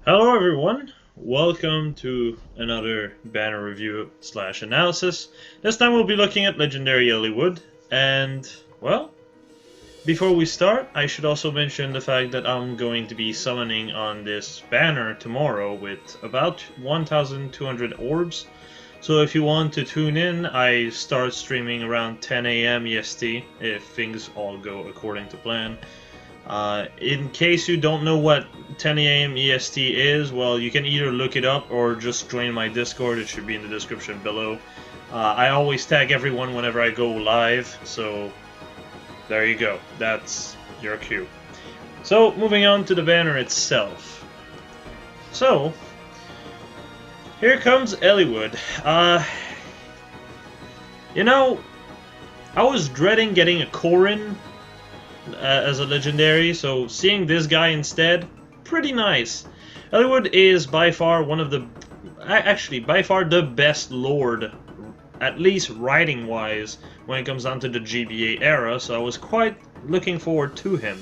Hello everyone, welcome to another banner review slash analysis. This time we'll be looking at Legendary Eliwood, and, well, before we start, I should also mention the fact that I'm going to be summoning on this banner tomorrow with about 1,200 orbs. So if you want to tune in, I start streaming around 10 AM EST if things all go according to plan. In case you don't know what 10 AM EST is, well, you can either look it up or just join my Discord. It should be in the description below. I always tag everyone whenever I go live, so there you go. That's your cue. So, moving on to the banner itself. So, here comes Eliwood. You know, I was dreading getting a Korin as a legendary, so seeing this guy instead, pretty nice. Eliwood is by far one of the, actually by far the best lord, at least writing wise, when it comes down to the GBA era, so I was quite looking forward to him.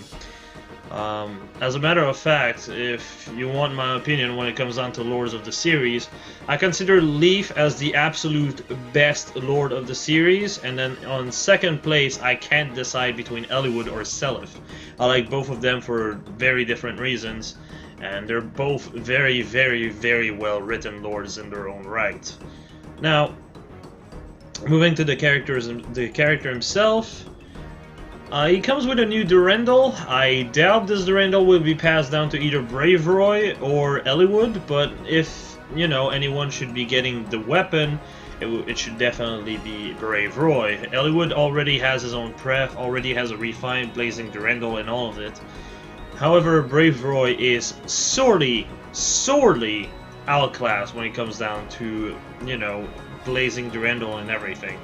As a matter of fact, if you want my opinion when it comes down to lords of the series, I consider Leaf as the absolute best lord of the series, and then on second place I can't decide between Eliwood or Seliph. I like both of them for very different reasons, and they're both very, very, very well written lords in their own right. Now, moving to the character himself. He comes with a new Durandal. I doubt this Durandal will be passed down to either Braveroy or Eliwood, but if, you know, anyone should be getting the weapon, it should definitely be Braveroy. Eliwood already has his own pref, already has a refined Blazing Durandal and all of it. However, Braveroy is sorely outclassed when it comes down to, you know, Blazing Durandal and everything.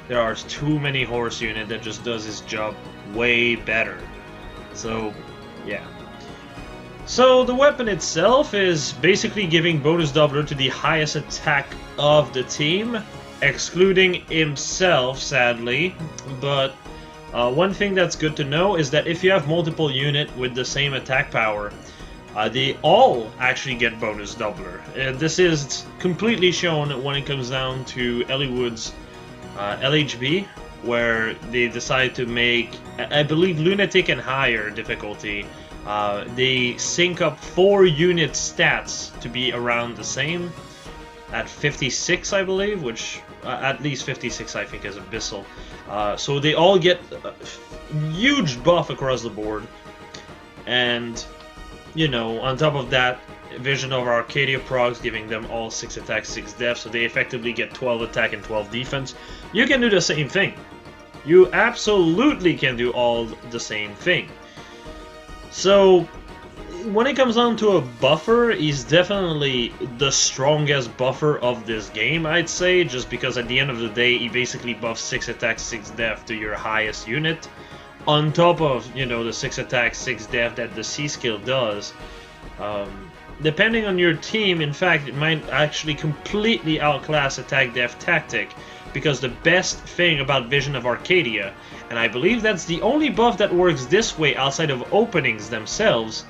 There are too many horse unit that just does his job way better. So, yeah. So the weapon itself is basically giving bonus doubler to the highest attack of the team, excluding himself, sadly. But one thing that's good to know is that if you have multiple units with the same attack power, they all actually get bonus doubler. This is completely shown when it comes down to Eliwood's LHB, where they decide to make, I believe, Lunatic and higher difficulty. They sync up 4 unit stats to be around the same at 56, I believe, which at least 56 I think is Abyssal. So they all get a huge buff across the board, and you know, on top of that, Vision of Arcadia procs, giving them all 6 attack, 6 def, so they effectively get 12 attack and 12 defense. You can do the same thing. You absolutely can do all the same thing. So, when it comes down to a buffer, he's definitely the strongest buffer of this game, I'd say, just because at the end of the day, he basically buffs 6 attack, 6 def to your highest unit, on top of, you know, the 6 attack, 6 def that the C skill does. Depending on your team, in fact, it might actually completely outclass Attack Def Tactic, because the best thing about Vision of Arcadia, and I believe that's the only buff that works this way outside of openings themselves,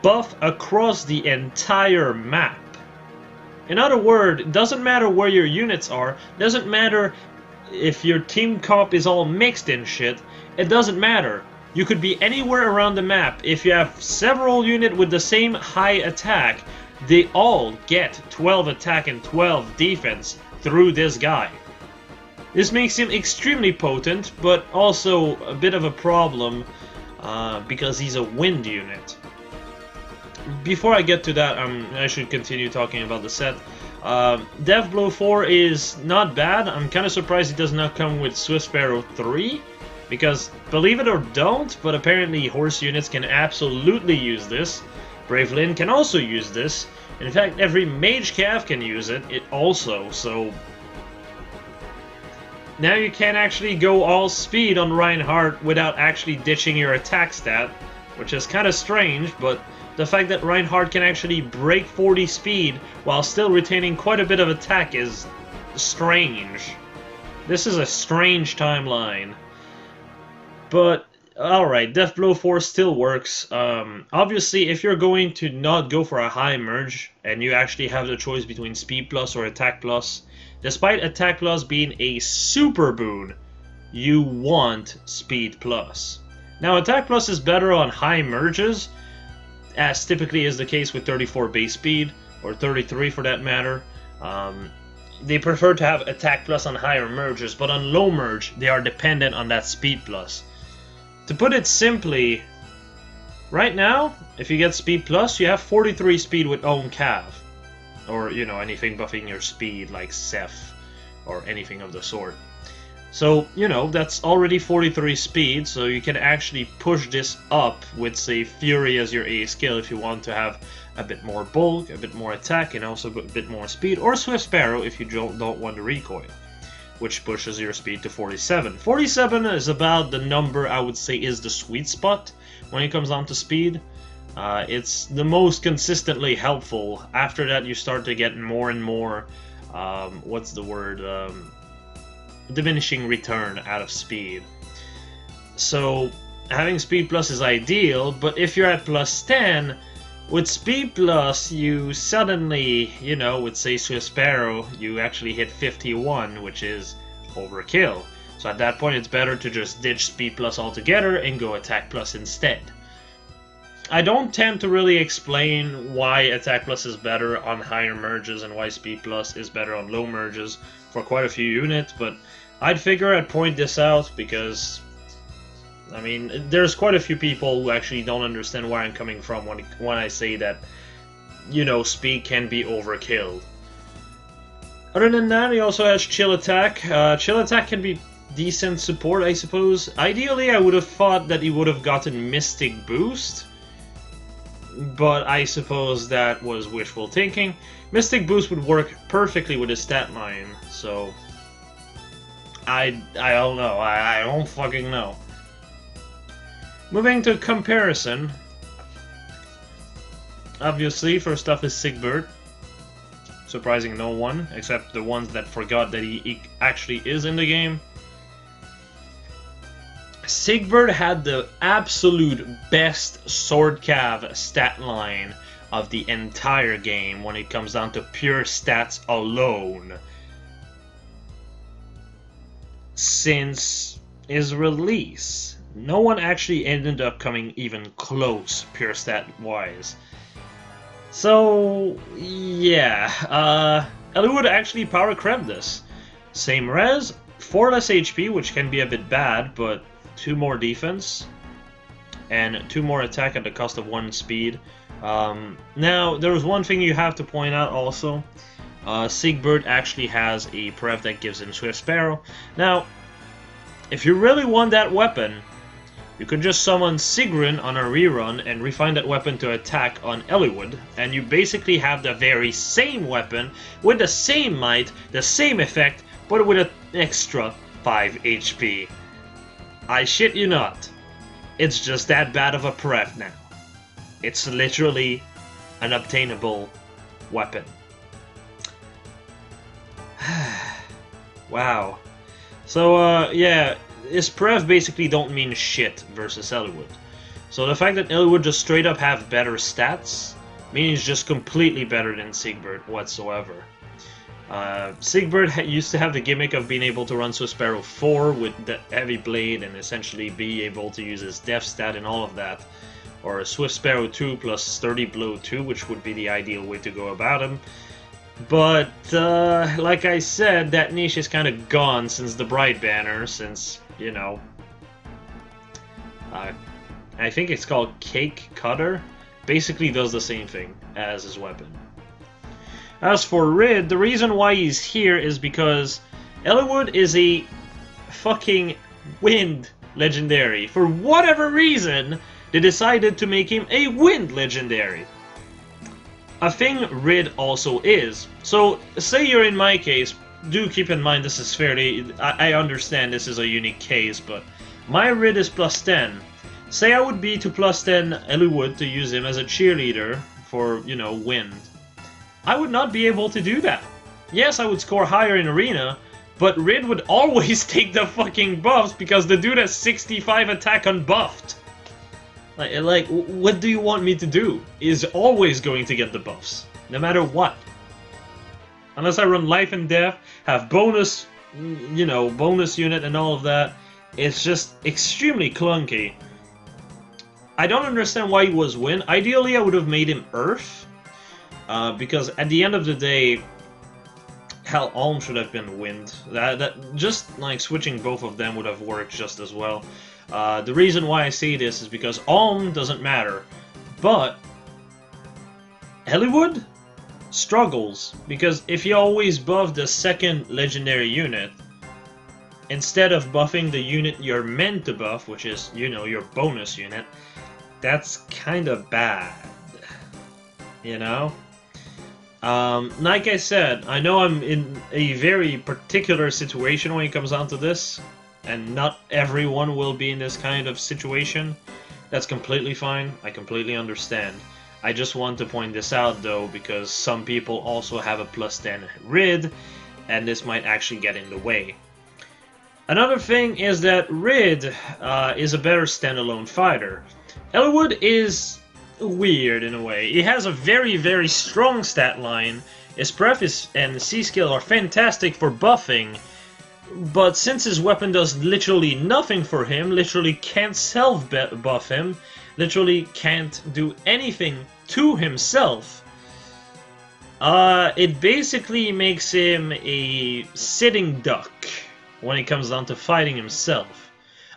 buff across the entire map. In other words, it doesn't matter where your units are, doesn't matter if your team comp is all mixed and shit, it doesn't matter. You could be anywhere around the map. If you have several units with the same high attack, they all get 12 attack and 12 defense through this guy. This makes him extremely potent, but also a bit of a problem because he's a wind unit. Before I get to that, I should continue talking about the set. Death Blow 4 is not bad. I'm kind of surprised it does not come with Swift Sparrow 3. Because, believe it or don't, but apparently horse units can absolutely use this. Brave Lyn can also use this. In fact, every Mage Cav can use it also, so... Now you can actually go all speed on Reinhardt without actually ditching your attack stat, which is kind of strange, but the fact that Reinhardt can actually break 40 speed while still retaining quite a bit of attack is strange. This is a strange timeline. But Alright, Death Blow 4 still works. Obviously, if you're going to not go for a high merge, and you actually have the choice between Speed Plus or Attack Plus, despite Attack Plus being a super boon, you want Speed Plus. Now, Attack Plus is better on high merges, as typically is the case with 34 base speed, or 33 for that matter. They prefer to have Attack Plus on higher merges, but on low merge, they are dependent on that Speed Plus. To put it simply, right now, if you get Speed Plus, you have 43 speed with Own Cav. Or, you know, anything buffing your speed, like Ceph, or anything of the sort. So, you know, that's already 43 speed, so you can actually push this up with, say, Fury as your A skill if you want to have a bit more bulk, a bit more attack, and also a bit more speed, or Swift Sparrow if you don't want to recoil, which pushes your speed to 47. 47 is about the number I would say is the sweet spot when it comes down to speed. It's the most consistently helpful. After that, you start to get more and more, what's the word, diminishing return out of speed. So having Speed Plus is ideal, but if you're at plus 10, with Speed Plus, you suddenly, you know, with say Swift Sparrow, you actually hit 51, which is overkill. So at that point, it's better to just ditch Speed Plus altogether and go Attack Plus instead. I don't tend to really explain why Attack Plus is better on higher merges and why Speed Plus is better on low merges for quite a few units, but I'd figure I'd point this out because, I mean, there's quite a few people who actually don't understand where I'm coming from when I say that, you know, speed can be overkilled. Other than that, he also has Chill Attack. Chill Attack can be decent support, I suppose. Ideally, I would have thought that he would have gotten Mystic Boost, but I suppose that was wishful thinking. Mystic Boost would work perfectly with his stat line, so I don't know. I don't fucking know. Moving to comparison, obviously, first off is Sigbert. Surprising no one, except the ones that forgot that he actually is in the game. Sigbert had the absolute best Sword Cav stat line of the entire game when it comes down to pure stats alone. Since his release, no one actually ended up coming even close, pure stat-wise. So, yeah, Eliwood actually power crept this. Same res, 4 less HP, which can be a bit bad, but 2 more defense, and 2 more attack at the cost of 1 speed. Now, there was one thing you have to point out also. Sigbert actually has a pref that gives him Swift Sparrow. Now, if you really want that weapon, you could just summon Sigrun on a rerun and refine that weapon to attack on Eliwood, and you basically have the very same weapon with the same might, the same effect, but with an extra 5 HP. I shit you not. It's just that bad of a pref now. It's literally an obtainable weapon. Wow. So, yeah, his pref basically don't mean shit versus Eliwood. So the fact that Eliwood just straight up have better stats means just completely better than Sigbert whatsoever. Sigbert used to have the gimmick of being able to run Swift Sparrow 4 with the Heavy Blade and essentially be able to use his Death stat and all of that. Or Swift Sparrow 2 plus Sturdy Blow 2, which would be the ideal way to go about him. But, like I said, that niche is kind of gone since the Bright Banner, since, you know, I think it's called Cake Cutter, basically does the same thing as his weapon. As for Rid, the reason why he's here is because Eliwood is a fucking wind legendary. For whatever reason, they decided to make him a wind legendary. A thing Rid also is. So, say you're in my case, do keep in mind this is fairly... I understand this is a unique case, but my Rid is plus 10. Say I would be to plus 10 Eliwood to use him as a cheerleader for, you know, wind. I would not be able to do that. Yes, I would score higher in Arena, but Rid would always take the fucking buffs because the dude has 65 attack unbuffed. Like, what do you want me to do? He's always going to get the buffs, no matter what. Unless I run Life and Death, have bonus, you know, bonus unit and all of that, it's just extremely clunky. I don't understand why he was Wind. Ideally, I would have made him Earth, because at the end of the day, hell, Alm should have been Wind. That just like switching both of them would have worked just as well. The reason why I say this is because Alm doesn't matter, but Eliwood struggles, because if you always buff the second legendary unit, instead of buffing the unit you're meant to buff, which is, you know, your bonus unit, that's kind of bad, you know? Like I said, I know I'm in a very particular situation when it comes down to this, and not everyone will be in this kind of situation. That's completely fine, I completely understand. I just want to point this out though, because some people also have a +10 Rid, and this might actually get in the way. Another thing is that Rid is a better standalone fighter. Eliwood is weird in a way. He has a very, very strong stat line. His Pref and C-Skill are fantastic for buffing, but since his weapon does literally nothing for him, literally can't self-buff him, literally can't do anything to himself, it basically makes him a sitting duck when it comes down to fighting himself.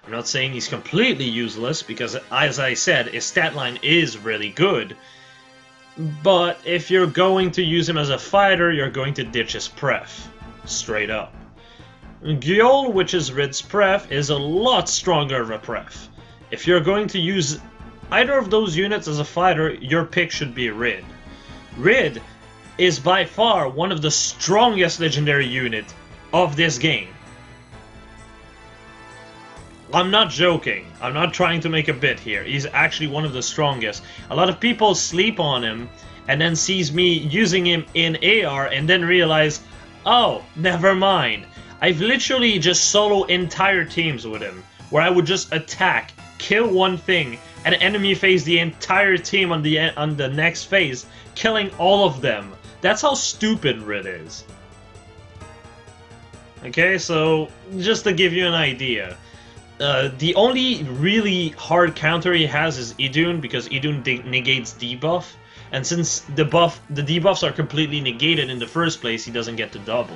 I'm not saying he's completely useless, because as I said, his stat line is really good, but if you're going to use him as a fighter, you're going to ditch his Pref. Straight up. Gyol, which is Rid's Pref, is a lot stronger of a Pref. If you're going to use either of those units as a fighter, your pick should be Rid. Rid is by far one of the strongest legendary units of this game. I'm not joking. I'm not trying to make a bit here. He's actually one of the strongest. A lot of people sleep on him and then sees me using him in AR and then realize, oh, never mind. I've literally just solo entire teams with him, where I would just attack, kill one thing, and enemy phase the entire team on the next phase, killing all of them. That's how stupid Rid is. Okay, so just to give you an idea, the only really hard counter he has is Idun, because Idun negates debuff, and since the debuffs are completely negated in the first place, he doesn't get to double.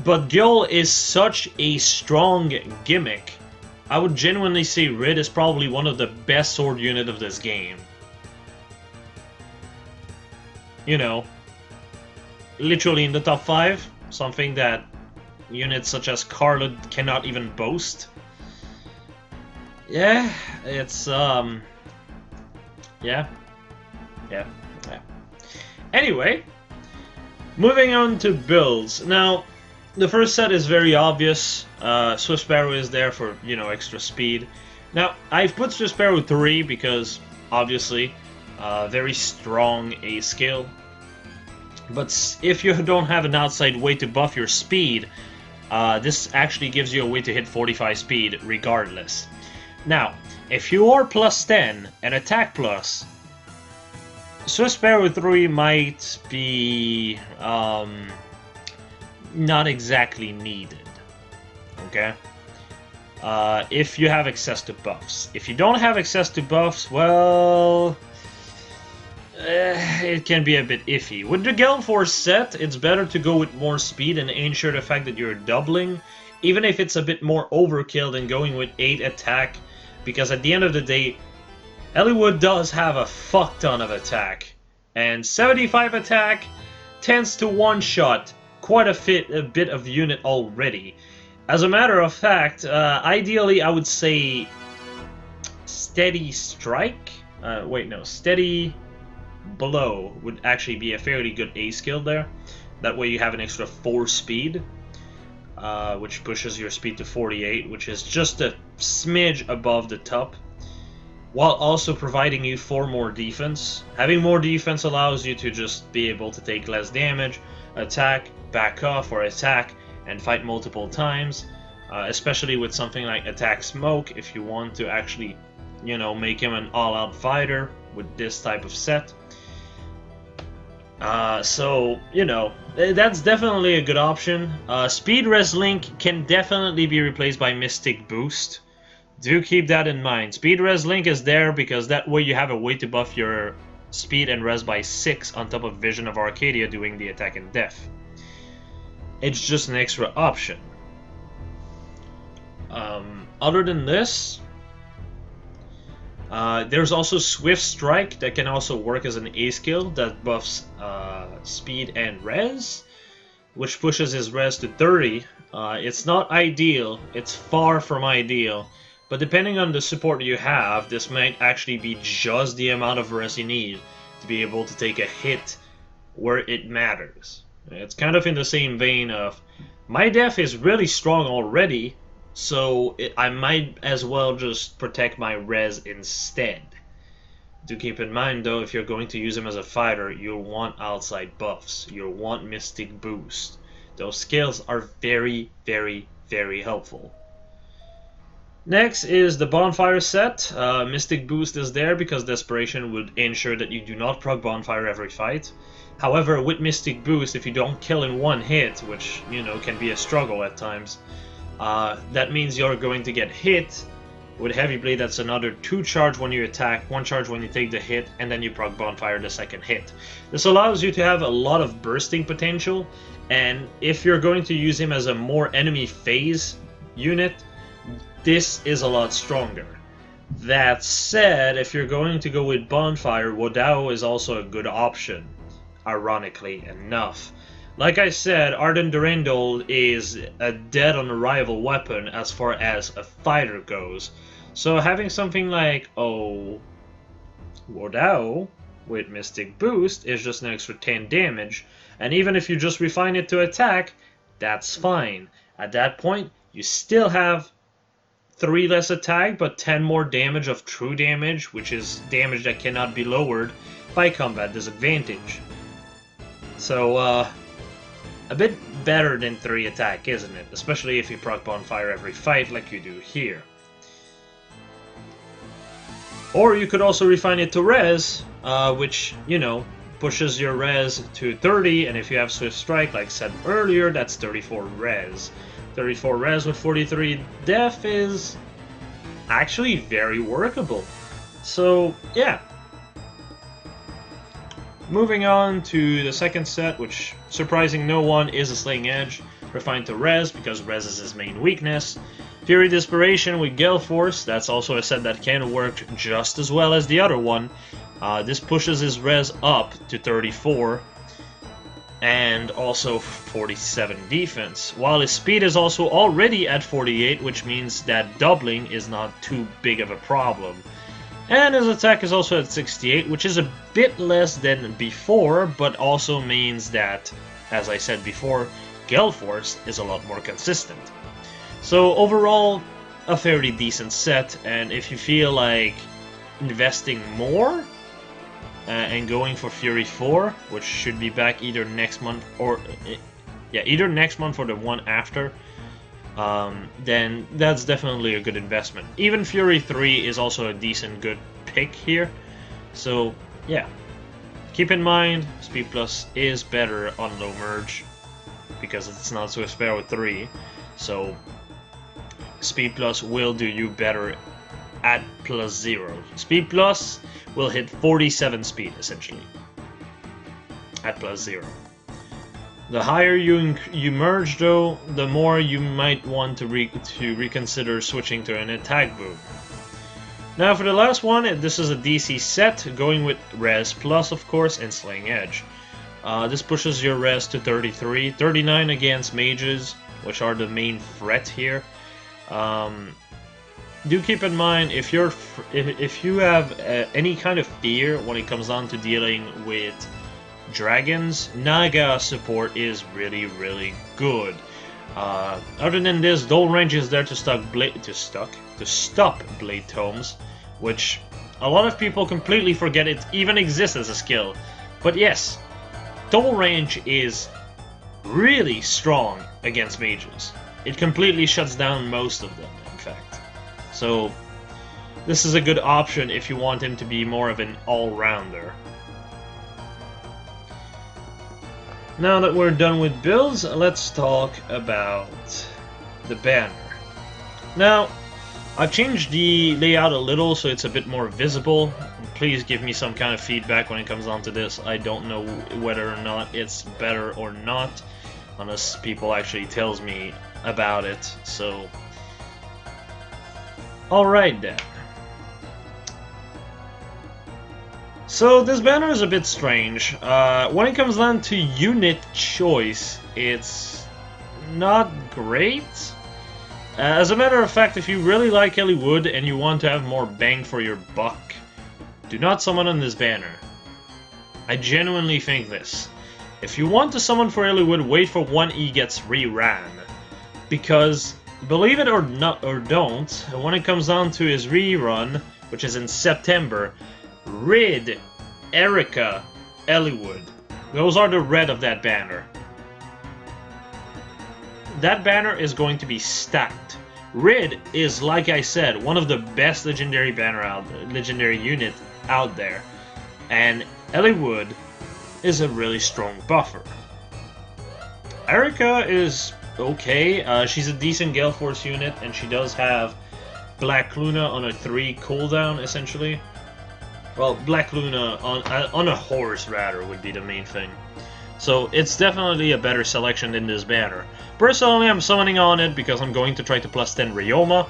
But Gyol is such a strong gimmick. I would genuinely say Rid is probably one of the best sword unit of this game. You know, literally in the top 5, something that units such as Karlud cannot even boast. Yeah, it's, yeah. Anyway, moving on to builds. Now, the first set is very obvious. Swift Sparrow is there for, you know, extra speed. Now, I've put Swift Sparrow 3 because, obviously, very strong A skill. But if you don't have an outside way to buff your speed, this actually gives you a way to hit 45 speed regardless. Now, if you are +10 and attack plus, Swift Sparrow 3 might be not exactly needed, okay? If you have access to buffs. If you don't have access to buffs, well, it can be a bit iffy. With the Gale Force set, it's better to go with more speed and ensure the fact that you're doubling, even if it's a bit more overkill than going with 8 attack, because at the end of the day, Eliwood does have a fuck ton of attack, and 75 attack tends to one-shot quite a bit of the unit already. As a matter of fact, ideally I would say Steady Strike? Steady Blow would actually be a fairly good A skill there. That way you have an extra 4 speed, which pushes your speed to 48, which is just a smidge above the top, while also providing you 4 more defense. Having more defense allows you to just be able to take less damage, attack, back off, or attack, and fight multiple times, especially with something like Attack Smoke, if you want to actually, you know, make him an all-out fighter with this type of set. So, you know, that's definitely a good option. Speed Res Link can definitely be replaced by Mystic Boost. Do keep that in mind. Speed Res Link is there because that way you have a way to buff your speed and res by 6 on top of Vision of Arcadia doing the attack and def. It's just an extra option. Other than this, there's also Swift Strike that can also work as an A skill that buffs speed and res, which pushes his res to 30. It's not ideal, it's far from ideal, but depending on the support you have, this might actually be just the amount of res you need to be able to take a hit where it matters. It's kind of in the same vein of, my def is really strong already, so I might as well just protect my res instead. Do keep in mind though, if you're going to use him as a fighter, you'll want outside buffs. You'll want Mystic Boost. Those skills are very, very, very helpful. Next is the Bonfire set. Mystic Boost is there because Desperation would ensure that you do not proc Bonfire every fight. However, with Mystic Boost, if you don't kill in one hit, which, you know, can be a struggle at times, that means you're going to get hit. With Heavy Blade, that's another 2 charge when you attack, 1 charge when you take the hit, and then you proc Bonfire the second hit. This allows you to have a lot of bursting potential, and if you're going to use him as a more enemy phase unit, this is a lot stronger. That said, if you're going to go with Bonfire, Wodao is also a good option, ironically enough. Like I said, Ardent Durandal is a dead-on-arrival weapon as far as a fighter goes. So having something like, Wodao with Mystic Boost is just an extra 10 damage. And even if you just refine it to attack, that's fine. At that point, you still have 3 less attack, but 10 more damage of true damage, which is damage that cannot be lowered by combat disadvantage. So, a bit better than 3 attack, isn't it? Especially if you proc Bonfire every fight like you do here. Or you could also refine it to res, which, you know, pushes your res to 30, and if you have Swift Strike, like said earlier, that's 34 res. 34 res with 43 def is actually very workable. So, yeah. Moving on to the second set, which, surprising no one, is a Slaying Edge, refined to res, because res is his main weakness. Fury Desperation with Gale Force, that's also a set that can work just as well as the other one. This pushes his res up to 34, and also 47 defense, while his speed is also already at 48, which means that doubling is not too big of a problem. And his attack is also at 68, which is a bit less than before, but also means that, as I said before, Gale Force is a lot more consistent. So overall, a fairly decent set, and if you feel like investing more, and going for Fury 4, which should be back either next month or either next month or the one after, then that's definitely a good investment. Even Fury 3 is also a decent good pick here. So yeah, keep in mind Speed Plus is better on low merge because it's not Swift Spare with 3. So Speed Plus will do you better at +0. Speed Plus will hit 47 speed, essentially, at +0. The higher you merge, though, the more you might want to reconsider switching to an attack boot. Now for the last one, this is a DC set, going with Res Plus, of course, and Slaying Edge. This pushes your Res to 33, 39 against mages, which are the main threat here. Do keep in mind, if you have any kind of fear when it comes down to dealing with dragons, Naga support is really, really good. Other than this, Dole Range is there to stop Blade Tomes, which a lot of people completely forget it even exists as a skill. But yes, Dole Range is really strong against mages. It completely shuts down most of them, in fact. So this is a good option if you want him to be more of an all-rounder. Now that we're done with builds, let's talk about the banner. Now, I've changed the layout a little so it's a bit more visible. Please give me some kind of feedback when it comes on to this. I don't know whether or not it's better or not, unless people actually tells me about it. So, alright then. So this banner is a bit strange. When it comes down to unit choice, it's not great. As a matter of fact, if you really like Eliwood and you want to have more bang for your buck, do not summon on this banner. I genuinely think this. If you want to summon for Eliwood, wait for 1E gets reran. Because, believe it or not, or don't, when it comes down to his rerun, which is in September, Rid, Erica, Eliwood. Those are the red of that banner. That banner is going to be stacked. Rid is, like I said, one of the best legendary legendary unit out there, and Eliwood is a really strong buffer. Erica is okay. She's a decent Gale Force unit, and she does have Black Luna on a 3 cooldown, essentially. Well, Black Luna on a horse, rather, would be the main thing. So it's definitely a better selection than this banner. Personally, I'm summoning on it because I'm going to try to plus 10 Ryoma.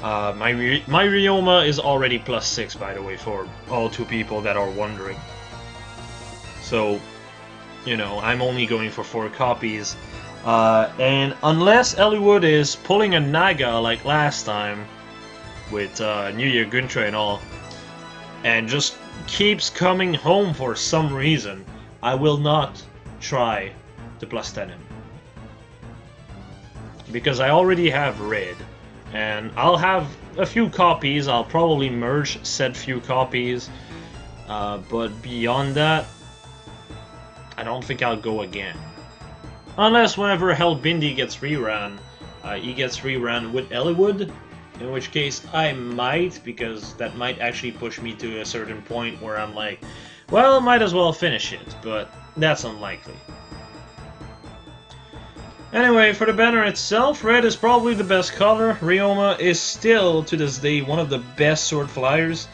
My Ryoma is already plus 6, by the way, for all 2 people that are wondering. So, you know, I'm only going for 4 copies. And unless Eliwood is pulling a Naga like last time, with New Year Guntra and all, and just keeps coming home for some reason, I will not try to plus 10 him. Because I already have Red, and I'll have a few copies. I'll probably merge said few copies, but beyond that, I don't think I'll go again. Unless whenever Hellbindi gets reran, he gets reran with Eliwood, in which case I might, because that might actually push me to a certain point where I'm like, well, might as well finish it, but that's unlikely. Anyway, for the banner itself, red is probably the best color. Ryoma is still, to this day, one of the best sword flyers.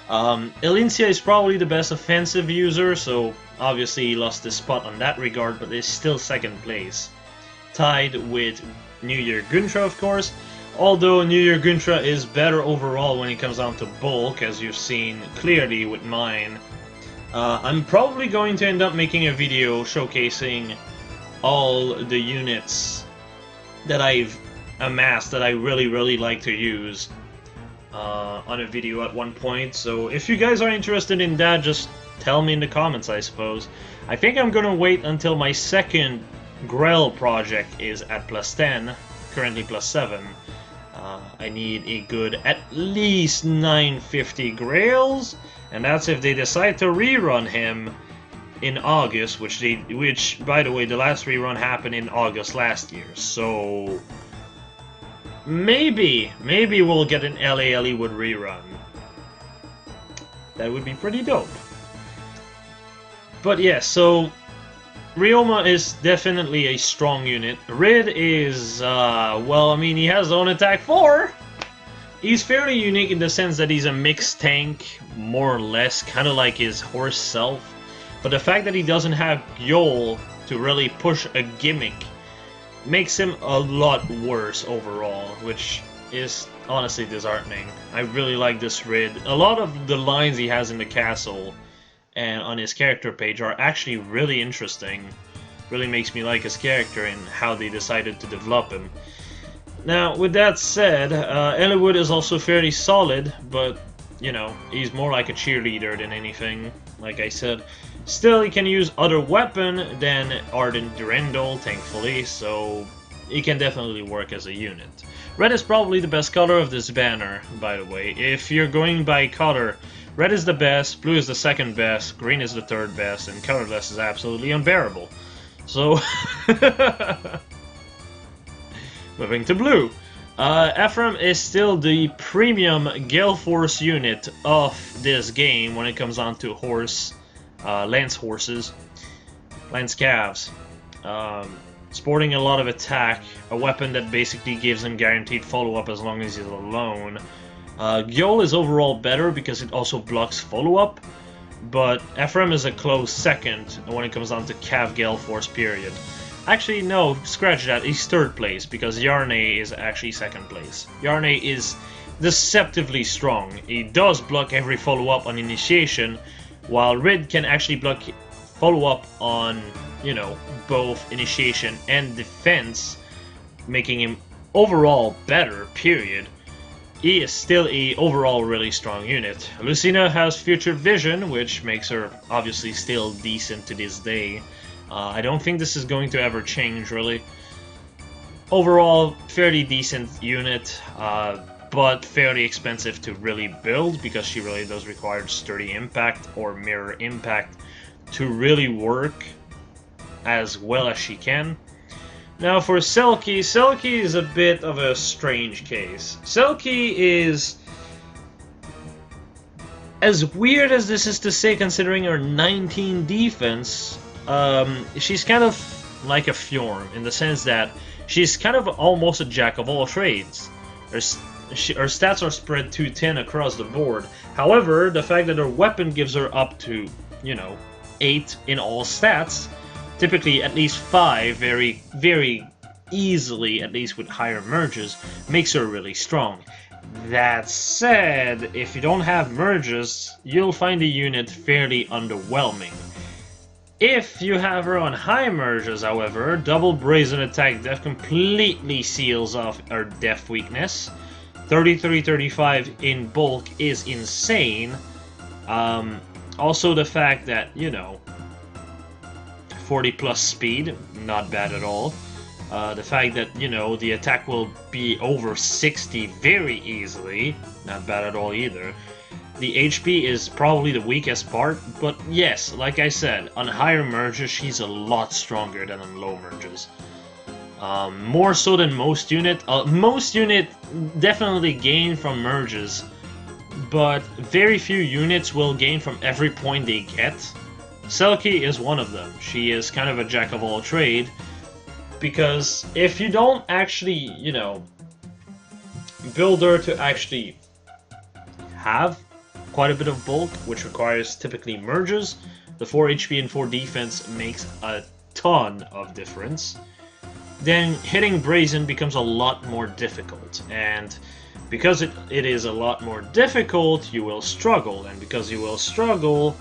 Elincia is probably the best offensive user, so obviously he lost his spot on that regard, but is still second place. Tied with New Year Guntra, of course. Although New Year Guntra is better overall when it comes down to bulk, as you've seen clearly with mine. I'm probably going to end up making a video showcasing all the units that I've amassed that I really like to use on a video at one point. So if you guys are interested in that, just tell me in the comments, I suppose. I think I'm gonna wait until my second Grell project is at plus 10, currently plus 7. I need a good at least 950 Grails, and that's if they decide to rerun him in August, which by the way, the last rerun happened in August last year. So maybe we'll get an LA Eliwood rerun. That would be pretty dope. But yeah, so Ryoma is definitely a strong unit. Rid is, well, I mean, he has own attack 4. He's fairly unique in the sense that he's a mixed tank, more or less, kind of like his horse self. But the fact that he doesn't have Yole to really push a gimmick makes him a lot worse overall, which is honestly disheartening. I really like this Rid. A lot of the lines he has in the castle and on his character page are actually really interesting. Really makes me like his character and how they decided to develop him. Now, with that said, Eliwood is also fairly solid, but, you know, he's more like a cheerleader than anything, like I said. Still, he can use other weapon than Ardent Durandal, thankfully, so he can definitely work as a unit. Red is probably the best color of this banner, by the way. If you're going by color, red is the best, blue is the second best, green is the third best, and colorless is absolutely unbearable. So, moving to blue. Ephraim is still the premium Gale Force unit of this game when it comes on to lance horses, lance calves. Sporting a lot of attack, a weapon that basically gives him guaranteed follow-up as long as he's alone. Gyol is overall better because it also blocks follow-up, but Ephraim is a close second when it comes down to Cav Gale Force period. Actually, no, scratch that, he's third place because Yone is actually second place. Yone is deceptively strong. He does block every follow-up on initiation, while Rid can actually block follow-up on, you know, both initiation and defense, making him overall better, period. He is still a overall really strong unit. Lucina has future vision, which makes her obviously still decent to this day. I don't think this is going to ever change, really. Overall, fairly decent unit, but fairly expensive to really build because she really does require sturdy impact or mirror impact to really work as well as she can. Now for Silky is a bit of a strange case. Silky is, as weird as this is to say considering her 19 defense, she's kind of like a Fjorm in the sense that she's kind of almost a jack of all trades. Her stats are spread too thin across the board. However, the fact that her weapon gives her up to, you know, 8 in all stats, typically at least 5 very, very easily, at least with higher merges, makes her really strong. That said, if you don't have merges, you'll find the unit fairly underwhelming. If you have her on high merges, however, double brazen attack def completely seals off her def weakness. 33-35 in bulk is insane. Also the fact that, you know, 40 plus speed, not bad at all. The fact that, you know, the attack will be over 60 very easily, not bad at all either. The HP is probably the weakest part, but yes, like I said, on higher merges she's a lot stronger than on low merges. More so than most unit. Most unit definitely gain from merges, but very few units will gain from every point they get. Silky is one of them. She is kind of a jack of all trade, because if you don't actually, you know, build her to actually have quite a bit of bulk, which requires typically merges, the 4 HP and 4 defense makes a ton of difference, then hitting Brazen becomes a lot more difficult, and because it is a lot more difficult, you will struggle, and because you will struggle,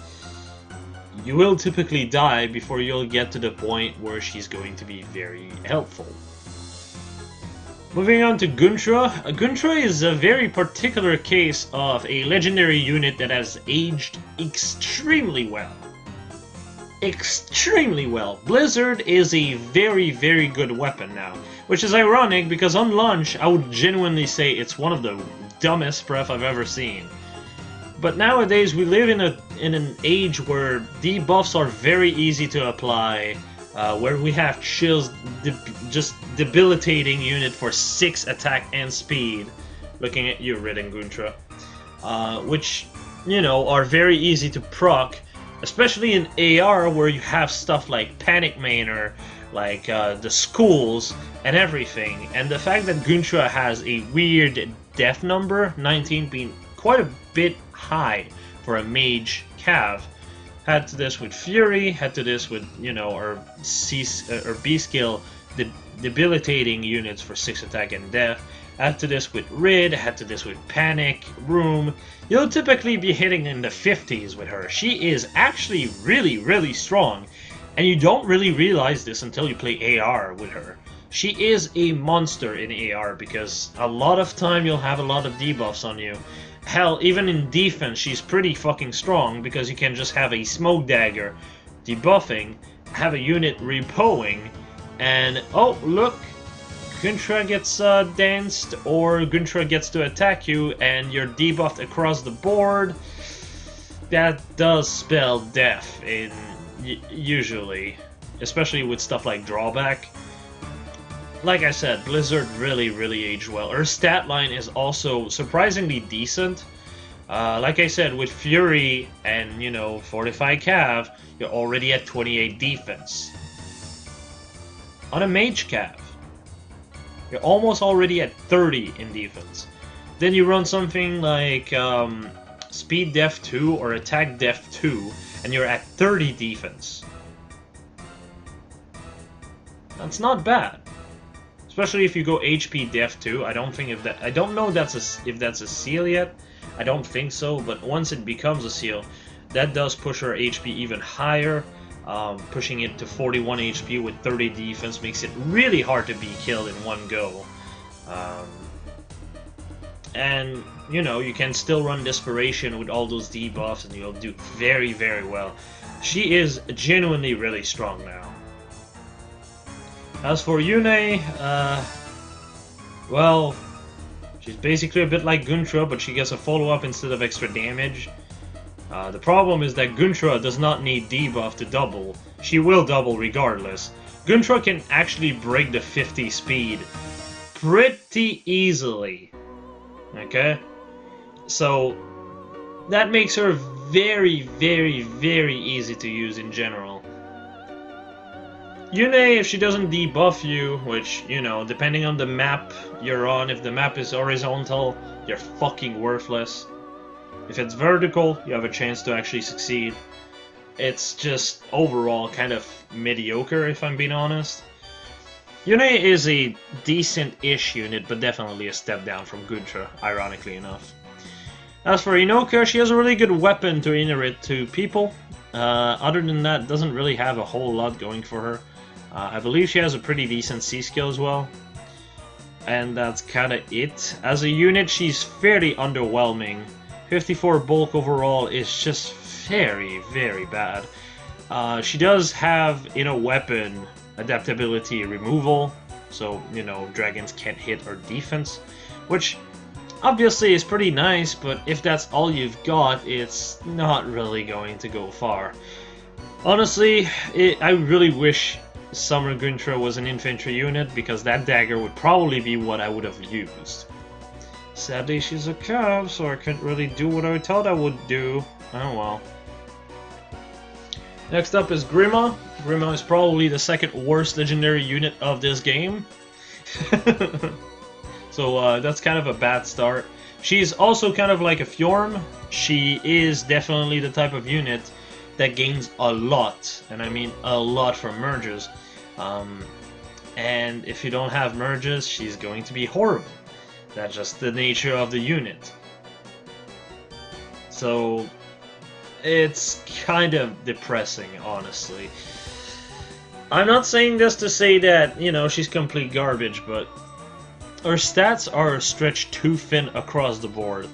you will typically die before you'll get to the point where she's going to be very helpful. Moving on to Goodra. Goodra is a very particular case of a legendary unit that has aged extremely well. Extremely well. Blizzard is a very, very good weapon now, which is ironic because on launch I would genuinely say it's one of the dumbest pref I've ever seen. But nowadays we live in an age where debuffs are very easy to apply, where we have chills, just debilitating unit for 6 attack and speed. Looking at you, Rid and Goodra, which, you know, are very easy to proc, especially in AR where you have stuff like Panic Mainer, like the schools and everything. And the fact that Goodra has a weird death number, 19 being quite a bit high for a mage cav. Had to this with Fury, had to this with, you know, our B skill debilitating units for 6 attack and death. Had to this with Rid, had to this with Panic, Room. You'll typically be hitting in the 50s with her. She is actually really, really strong, and you don't really realize this until you play AR with her. She is a monster in AR because a lot of time you'll have a lot of debuffs on you. Hell, even in defense, she's pretty fucking strong because you can just have a smoke dagger debuffing, have a unit repoing, and oh look, Goodra gets danced, or Goodra gets to attack you, and you're debuffed across the board. That does spell death in usually. especially with stuff like drawback. Like I said, Blizzard really aged well. Her stat line is also surprisingly decent. Like I said, with Fury and, you know, Fortified Cav, you're already at 28 defense. On a Mage Cav, you're almost already at 30 in defense. Then you run something like Speed Def 2 or Attack Def 2, and you're at 30 defense. That's not bad. Especially if you go HP Def 2. I don't know if that's a seal yet. I don't think so, but once it becomes a seal, that does push her HP even higher. Pushing it to 41 HP with 30 defense makes it really hard to be killed in one go. And, you know, you can still run Desperation with all those debuffs and you'll do very well. She is genuinely really strong now. As for Yone, well, she's basically a bit like Goodra, but she gets a follow-up instead of extra damage. The problem is that Goodra does not need debuff to double. She will double regardless. Goodra can actually break the 50 speed pretty easily. Okay? So, that makes her very easy to use in general. Yone, if she doesn't debuff you, which, you know, depending on the map you're on, if the map is horizontal, you're fucking worthless. If it's vertical, you have a chance to actually succeed. It's just overall kind of mediocre, if I'm being honest. Yone is a decent-ish unit, but definitely a step down from Goodra, ironically enough. As for Inoka, she has a really good weapon to inherit to people. Other than that, doesn't really have a whole lot going for her. I believe she has a pretty decent C skill as well. And that's kinda it. As a unit, she's fairly underwhelming. 54 bulk overall is just very bad. She does have, in a weapon, adaptability removal. So, you know, dragons can't hit her defense. Which, obviously, is pretty nice, but if that's all you've got, it's not really going to go far. Honestly, I really wish Summer Goodra was an infantry unit, because that dagger would probably be what I would have used. Sadly, she's a cav, so I couldn't really do what I thought I would do. Oh well. Next up is Grima. Grima is probably the second worst legendary unit of this game. So that's kind of a bad start. She's also kind of like a Fjorm. She is definitely the type of unit that gains a lot, and I mean a lot from merges. And if you don't have merges, she's going to be horrible. That's just the nature of the unit. So it's kind of depressing, honestly. I'm not saying this to say that, you know, she's complete garbage, but her stats are stretched too thin across the board.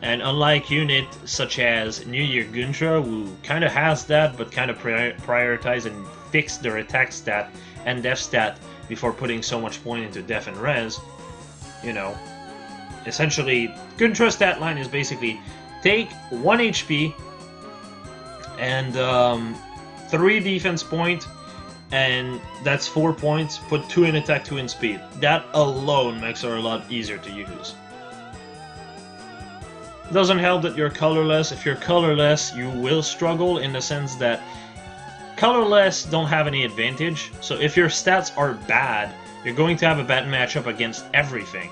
And unlike units such as New Year Goodra, who kind of has that, but kind of prioritize and fix their attack stat and def stat before putting so much point into def and res, you know, essentially, Goodra's stat line is basically take 1 HP and 3 defense point, and that's 4 points, put 2 in attack, 2 in speed. That alone makes her a lot easier to use. It doesn't help that you're colorless. If you're colorless, you will struggle in the sense that colorless don't have any advantage. So if your stats are bad, you're going to have a bad matchup against everything.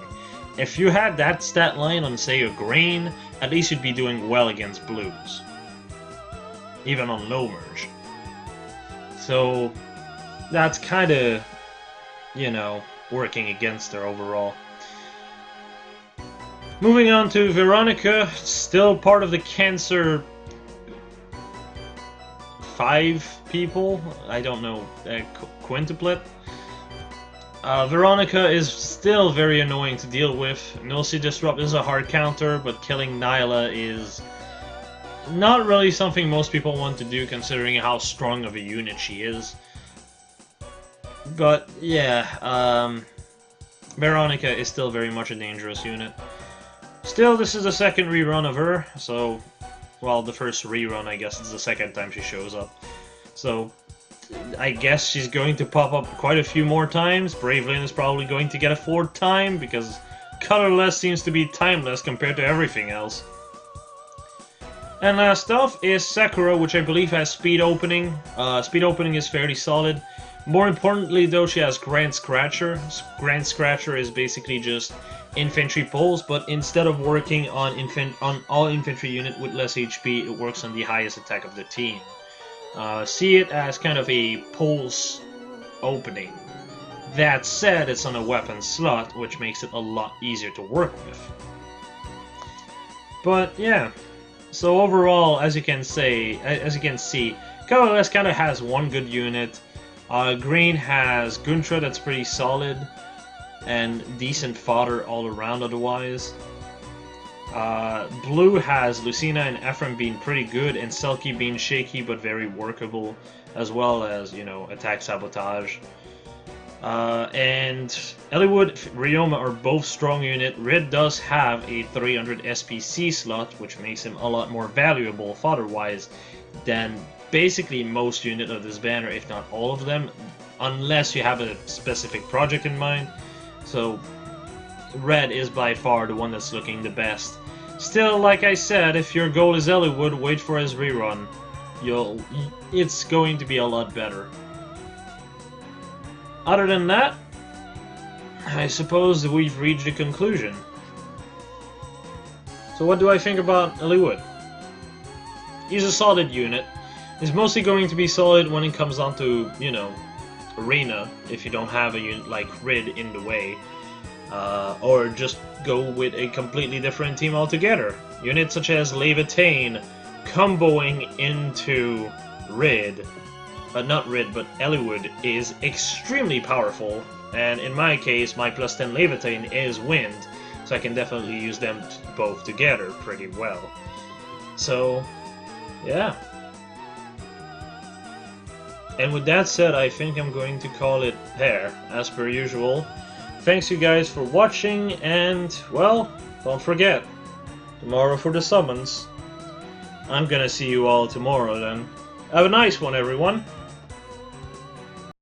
If you had that stat line on, say, a grain, at least you'd be doing well against blues. Even on low merge. So that's kind of, you know, working against her overall. Moving on to Veronica, still part of the Cancer 5 people, I don't know, quintuplet. Veronica is still very annoying to deal with. Milcy Disrupt is a hard counter, but killing Nyla is not really something most people want to do considering how strong of a unit she is. But yeah, Veronica is still very much a dangerous unit. Still, this is the second rerun of her, so, well, the first rerun, I guess, is the second time she shows up. So, I guess she's going to pop up quite a few more times. Bravelyn is probably going to get a 4th time, because colorless seems to be timeless compared to everything else. And last off is Sakura, which I believe has speed opening. Speed opening is fairly solid. More importantly though, she has Grand Scratcher. Grand Scratcher is basically just infantry pulls, but instead of working on all infantry unit with less HP, it works on the highest attack of the team. See it as kind of a pulse opening. That said, it's on a weapon slot, which makes it a lot easier to work with. But yeah, so overall, as you can see, colorless kind of has one good unit. Green has Guntra, that's pretty solid, and decent fodder all around otherwise. Blue has Lucina and Ephraim being pretty good, and Silky being shaky but very workable, as well as, you know, attack sabotage. And Eliwood, Ryoma are both strong unit. Red does have a 300 SPC slot, which makes him a lot more valuable fodder-wise than basically most unit of this banner, if not all of them, unless you have a specific project in mind. So Red is by far the one that's looking the best. Still, like I said, if your goal is Eliwood, wait for his rerun. It's going to be a lot better. Other than that, I suppose we've reached a conclusion. So what do I think about Eliwood? He's a solid unit. He's mostly going to be solid when it comes down to, you know, arena, if you don't have a unit like Rid in the way. Or just go with a completely different team altogether. Units such as Levitain comboing into Rid, not Rid, but Eliwood, is extremely powerful, and in my case, my plus 10 Levitain is Wind, so I can definitely use them both together pretty well. So, yeah. And with that said, I think I'm going to call it pair, as per usual. Thanks you guys for watching, and, well, don't forget, tomorrow for the summons. I'm gonna see you all tomorrow then. Have a nice one, everyone.